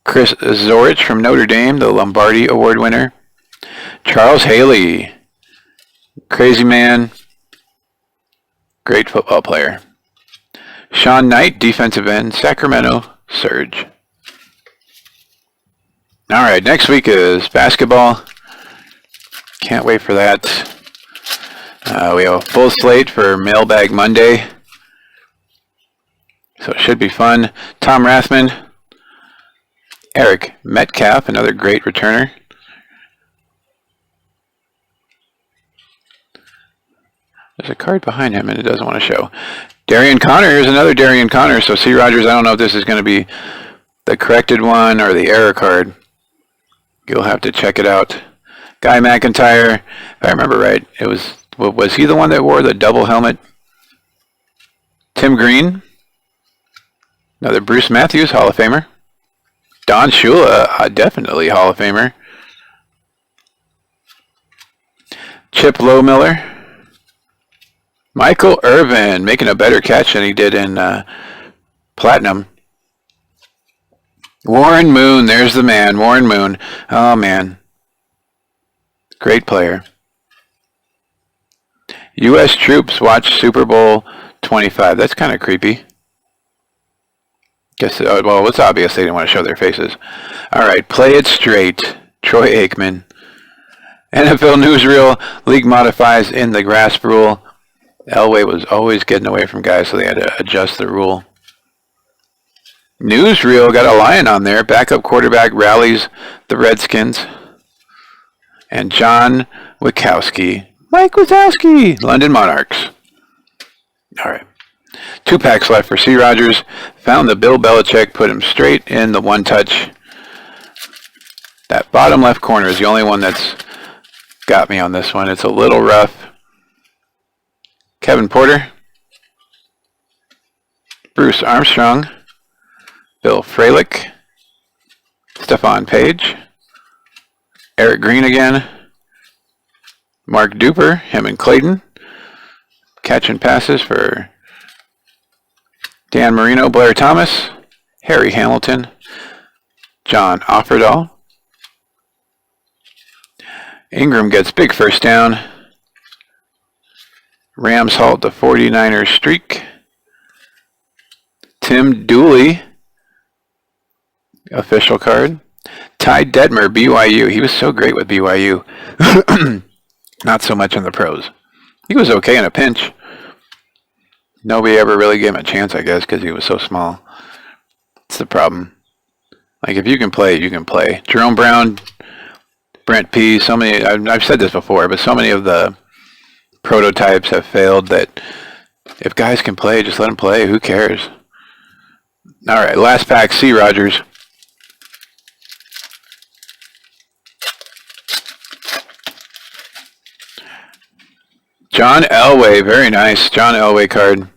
Speaker 1: Chris Zorich from Notre Dame, the Lombardi Award winner. Charles Haley, crazy man, great football player. Sean Knight, defensive end, Sacramento Surge. All right, next week is basketball. Can't wait for that. We have a full slate for Mailbag Monday, so it should be fun. Tom Rathman. Eric Metcalf, another great returner. There's a card behind him and it doesn't want to show. Darian Connor, here's another Darian Connor. So C. Rogers, I don't know if this is going to be the corrected one or the error card. You'll have to check it out. Guy McIntyre, if I remember right, was he the one that wore the double helmet? Tim Green, another Bruce Matthews, Hall of Famer. Don Shula, definitely Hall of Famer. Chip Lowmiller. Michael Irvin, making a better catch than he did in Platinum. Warren Moon, there's the man, Warren Moon. Oh, man. Great player. U.S. troops watch Super Bowl 25. That's kind of creepy. Guess, well, it's obvious they didn't want to show their faces. All right, play it straight. Troy Aikman. NFL Newsreel, league modifies in the grasp rule. Elway was always getting away from guys, so they had to adjust the rule. Newsreel got a lion on there. Backup quarterback rallies the Redskins. And John Wachowski. Mike Wazowski. London Monarchs. All right. 2 packs left for C. Rogers. Found the Bill Belichick. Put him straight in the one touch. That bottom left corner is the only one that's got me on this one. It's a little rough. Kevin Porter. Bruce Armstrong. Bill Fralick. Stephon Page. Eric Green again. Mark Duper, him and Clayton. Catching passes for Dan Marino, Blair Thomas, Harry Hamilton, John Offerdahl. Ingram gets big first down. Rams halt the 49ers streak. Tim Dooley, official card. Ty Detmer, BYU. He was so great with BYU. Not so much in the pros. He was okay in a pinch. Nobody ever really gave him a chance, I guess, because he was so small. That's the problem. Like, if you can play, you can play. Jerome Brown, Brent P., so many, I've said this before, but so many of the prototypes have failed that if guys can play, just let them play. Who cares? All right, last pack, C. Rogers. John Elway, very nice. John Elway card.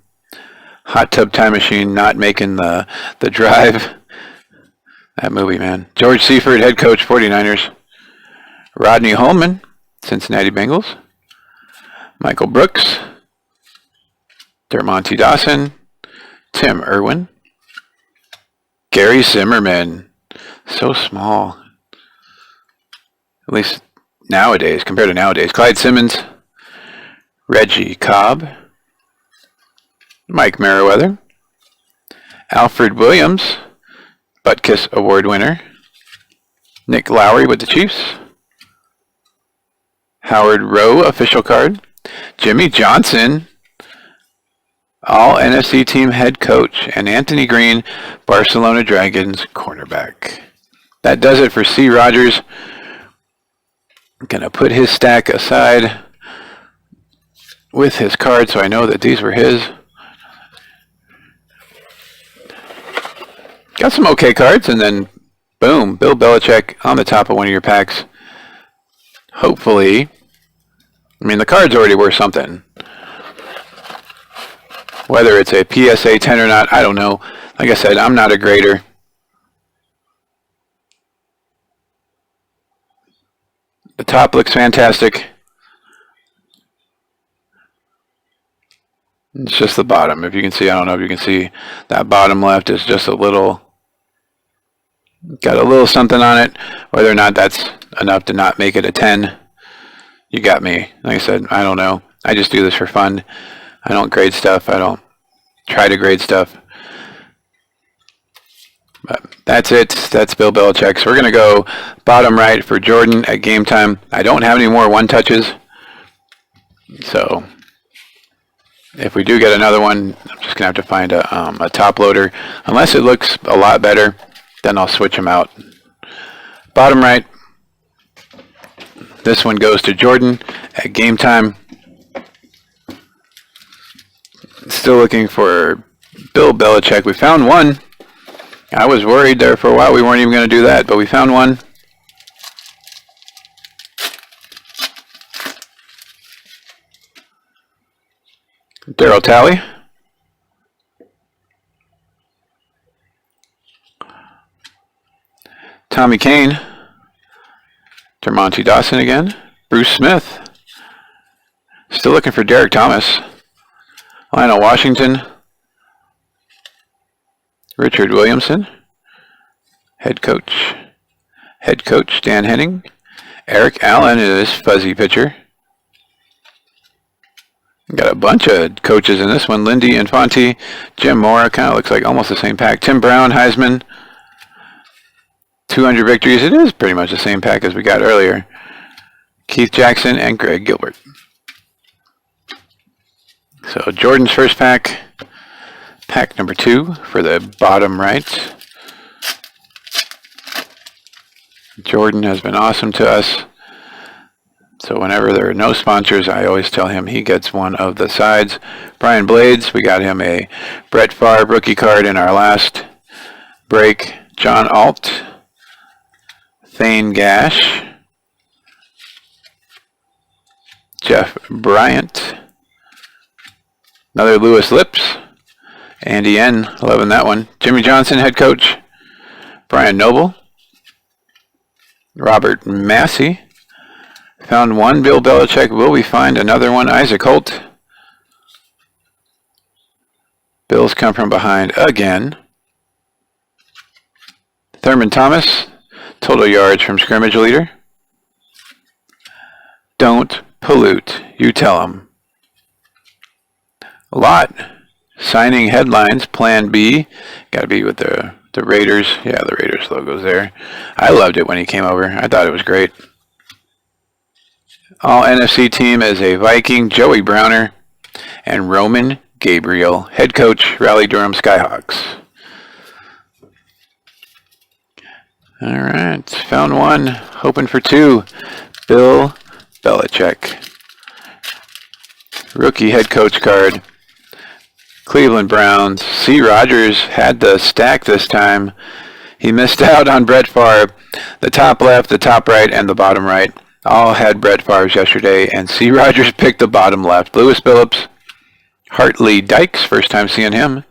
Speaker 1: Hot Tub Time Machine not making the drive. That movie, man. George Seifert, head coach, 49ers. Rodney Holman, Cincinnati Bengals. Michael Brooks. Dermontti Dawson. Tim Irwin. Gary Zimmerman. So small. At least nowadays, compared to nowadays. Clyde Simmons. Reggie Cobb, Mike Merriweather, Alfred Williams, Butkus Award winner, Nick Lowry with the Chiefs, Howard Rowe official card, Jimmy Johnson, all NFC team head coach, and Anthony Green, Barcelona Dragons cornerback. That does it for C. Rogers. I'm going to put his stack aside with his card, so I know that these were his. Got some okay cards, and then boom, Bill Belichick on the top of one of your packs. Hopefully, I mean, the card's already worth something. Whether it's a PSA 10 or not, I don't know. Like I said, I'm not a grader. The top looks fantastic. It's just the bottom. If you can see, I don't know if you can see, that bottom left is just a little, got a little something on it. Whether or not that's enough to not make it a 10, you got me. Like I said, I don't know. I just do this for fun. I don't grade stuff. I don't try to grade stuff. But that's it. That's Bill Belichick. So we're going to go bottom right for Jordan at game time. I don't have any more one touches. So if we do get another one, I'm just going to have to find a top loader. Unless it looks a lot better, then I'll switch them out. Bottom right. This one goes to Jordan at game time. Still looking for Bill Belichick. We found one. I was worried there for a while we weren't even going to do that, but we found one. Darryl Talley. Tommy Kane. Dermontti Dawson again. Bruce Smith. Still looking for Derek Thomas. Lionel Washington. Richard Williamson. Head coach Dan Henning. Eric Allen is fuzzy pitcher. Got a bunch of coaches in this one. Lindy Infante, Jim Mora, kind of looks like almost the same pack. Tim Brown, Heisman, 200 victories. It is pretty much the same pack as we got earlier. Keith Jackson and Greg Gilbert. So Jordan's first pack, pack number 2 for the bottom right. Jordan has been awesome to us. So whenever there are no sponsors, I always tell him he gets one of the sides. Brian Blades, we got him a Brett Favre rookie card in our last break. John Alt, Thane Gash, Jeff Bryant, another Lewis Lips, Andy N, loving that one. Jimmy Johnson, head coach. Brian Noble, Robert Massey. Found one, Bill Belichick. Will we find another one? Isaac Holt. Bills come from behind again. Thurman Thomas, total yards from scrimmage leader. Don't pollute, you tell him. A lot. Signing headlines, Plan B. Got to be with the Raiders. Yeah, the Raiders logo's there. I loved it when he came over. I thought it was great. All NFC team is a Viking, Joey Browner, and Roman Gabriel, head coach, Raleigh Durham Skyhawks. All right, found one, hoping for 2. Bill Belichick. Rookie head coach card. Cleveland Browns. C. Rogers had the stack this time. He missed out on Brett Favre. The top left, the top right, and the bottom right all had Brett Favre's yesterday, and C. Rogers picked the bottom left. Lewis Phillips, Hartley Dykes, first time seeing him.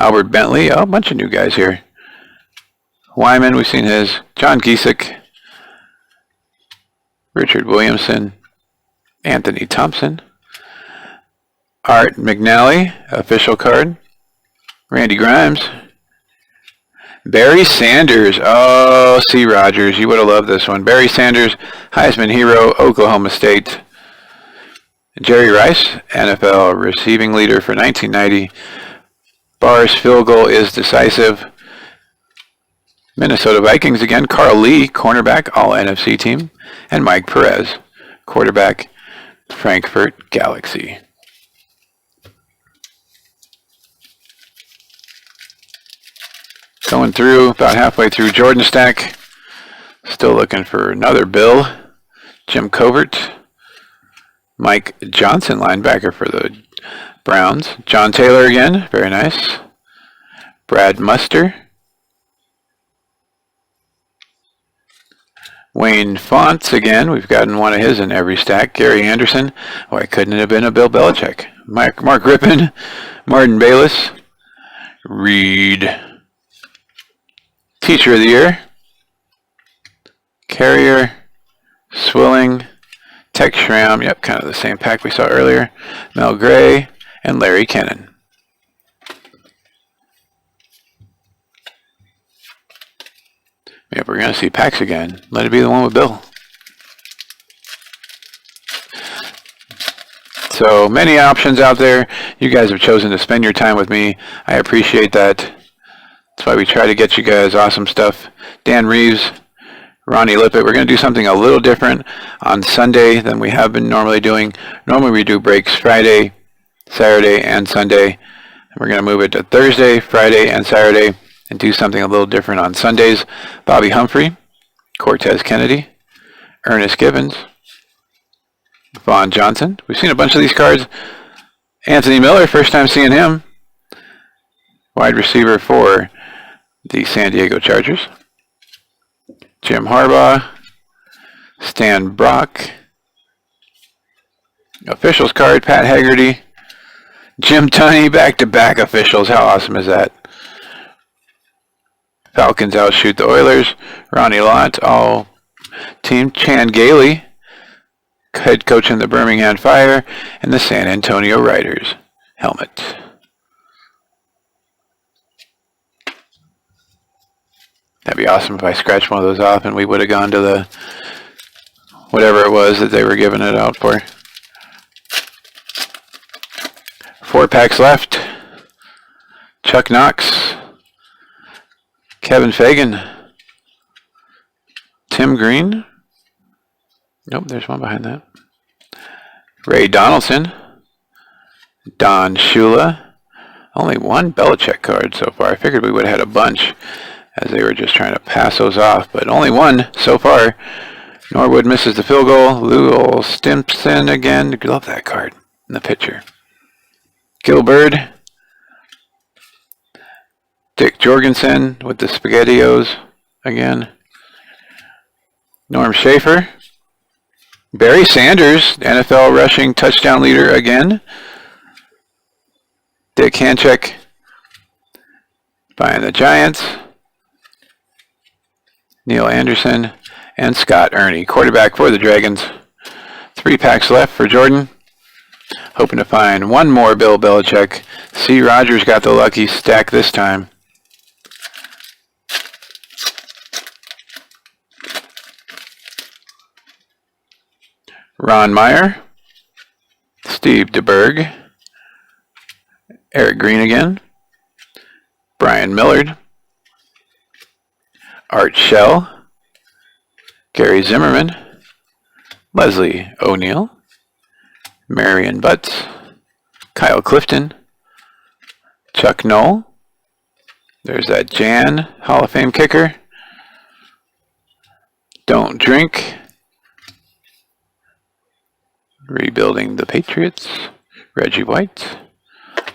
Speaker 1: Albert Bentley, oh, a bunch of new guys here. Wyman, we've seen his. John Giesick, Richard Williamson, Anthony Thompson, Art McNally, official card. Randy Grimes, Barry Sanders. Oh, C. Rogers, you would have loved this one. Barry Sanders, Heisman hero, Oklahoma State. Jerry Rice, NFL receiving leader for 1990. Barr's field goal is decisive. Minnesota Vikings again. Carl Lee, cornerback, all NFC team. And Mike Perez, quarterback, Frankfurt Galaxy. Going through, about halfway through Jordan stack. Still looking for another Bill. Jim Covert. Mike Johnson, linebacker for the Browns. John Taylor again, very nice. Brad Muster. Wayne Fonts again, we've gotten one of his in every stack. Gerry Anderson, why couldn't it have been a Bill Belichick? Mark Rippon, Martin Bayless. Reed. Teacher of the Year, Carrier, Swilling, Tech Schramm, yep, kind of the same pack we saw earlier, Mel Gray, and Larry Kennan. Yep, we're going to see packs again. Let it be the one with Bill. So many options out there. You guys have chosen to spend your time with me. I appreciate that. That's why we try to get you guys awesome stuff. Dan Reeves, Ronnie Lippett. We're going to do something a little different on Sunday than we have been normally doing. Normally we do breaks Friday, Saturday, and Sunday. And we're going to move it to Thursday, Friday, and Saturday and do something a little different on Sundays. Bobby Humphrey, Cortez Kennedy, Ernest Gibbons, Vaughn Johnson. We've seen a bunch of these cards. Anthony Miller, first time seeing him. Wide receiver for the San Diego Chargers. Jim Harbaugh, Stan Brock. Officials card, Pat Haggerty. Jim Tunney, back-to-back officials. How awesome is that? Falcons outshoot the Oilers. Ronnie Lott, all team. Chan Gailey, head coach in the Birmingham Fire, and the San Antonio Riders helmet. That'd be awesome if I scratched one of those off and we would have gone to the whatever it was that they were giving it out for. 4 packs left. Chuck Knox, Kevin Fagan, Tim Green. Nope, there's one behind that. Ray Donaldson, Don Shula. Only one Belichick card so far. I figured we would have had a bunch as they were just trying to pass those off, but only one so far. Norwood misses the field goal. Lou Stimson again. Love that card in the picture. Gilbert. Dick Jorgensen with the SpaghettiOs again. Norm Schaefer. Barry Sanders, NFL rushing touchdown leader again. Dick Hanchek buying the Giants. Neal Anderson and Scott Ernie, quarterback for the Dragons. 3 packs left for Jordan. Hoping to find one more Bill Belichick. C. Rogers got the lucky stack this time. Ron Meyer, Steve DeBerg, Eric Green again, Brian Millard, Art Shell, Gary Zimmerman, Leslie O'Neill, Marion Butts, Kyle Clifton, Chuck Knoll, there's that Jan Hall of Fame kicker, Don't Drink, Rebuilding the Patriots, Reggie White,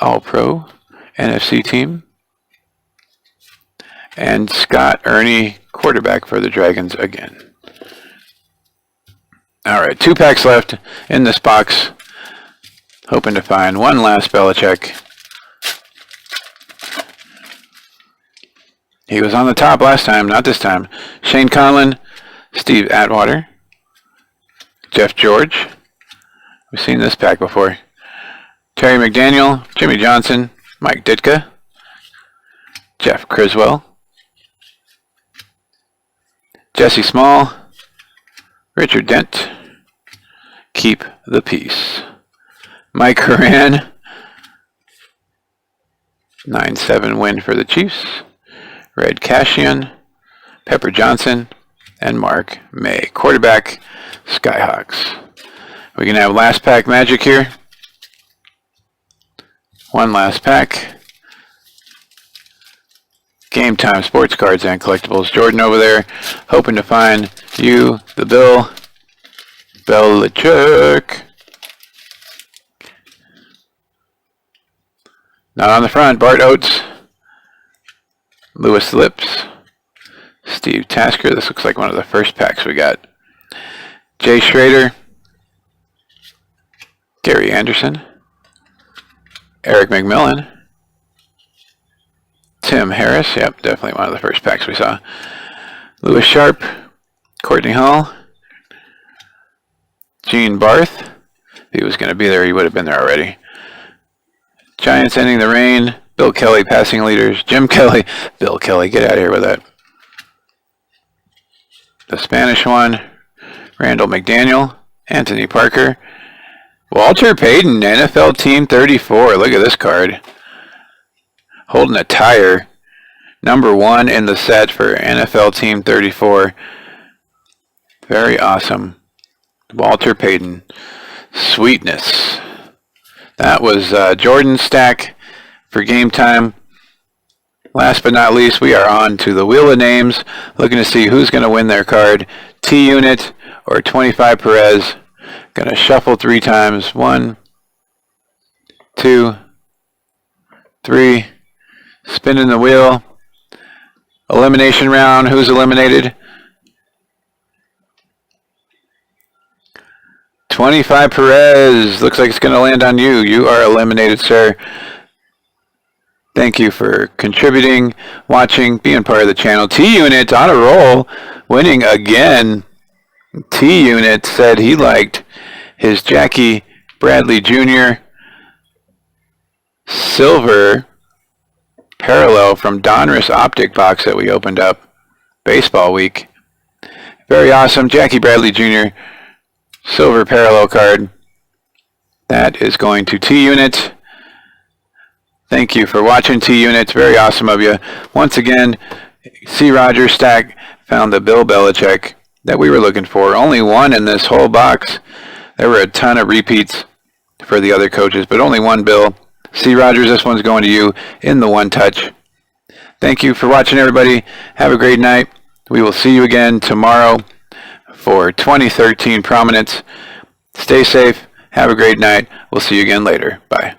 Speaker 1: All-Pro, NFC team, and Scott Ernie, quarterback for the Dragons again. Alright, 2 packs left in this box. Hoping to find one last Belichick. He was on the top last time, not this time. Shane Conlon, Steve Atwater, Jeff George. We've seen this pack before. Terry McDaniel, Jimmy Johnson, Mike Ditka, Jeff Criswell, Jesse Small, Richard Dent, Keep the Peace, Mike Horan, 9-7 win for the Chiefs, Red Cashian, Pepper Johnson, and Mark May, quarterback, Skyhawks. We can have last pack magic here. One last pack. Game Time Sports Cards and Collectibles. Jordan over there, hoping to find you, the Bill Belichick. Not on the front, Bart Oates, Lewis Lips, Steve Tasker. This looks like one of the first packs we got. Jay Schrader, Gary Anderson, Eric McMillan, Tim Harris, yep, definitely one of the first packs we saw. Lewis Sharp, Courtney Hall, Gene Barth. If he was going to be there, he would have been there already. Giants ending the reign, Bill Kelly passing leaders, Jim Kelly, Bill Kelly, get out of here with that. The Spanish one, Randall McDaniel, Anthony Parker, Walter Payton, NFL Team 34. Look at this card. Holding a tire. Number 1 in the set for NFL Team 34. Very awesome. Walter Payton. Sweetness. That was Jordan's stack for Game Time. Last but not least, we are on to the Wheel of Names. Looking to see who's going to win their card. T-Unit or 25 Perez. Gonna shuffle 3 times. 1, 2, 3. Spinning the wheel. Elimination round. Who's eliminated? 25 Perez. Looks like it's gonna land on you. You are eliminated, sir. Thank you for contributing, watching, being part of the channel. T-Unit on a roll, winning again. T-Unit said he liked his Jackie Bradley Jr. silver parallel from Donruss Optic box that we opened up baseball week. Very awesome. Jackie Bradley Jr. silver parallel card. That is going to T-Unit. Thank you for watching, T-Unit. It's very awesome of you. Once again, C. Rogers stack found the Bill Belichick that we were looking for. Only one in this whole box. There were a ton of repeats. for the other coaches, but only one bill. C. Rogers, this one's going to you in the one touch. Thank you for watching, everybody. Have a great night. We will see you again tomorrow for 2013 Prominence. Stay safe. Have a great night. We'll see you again later. Bye.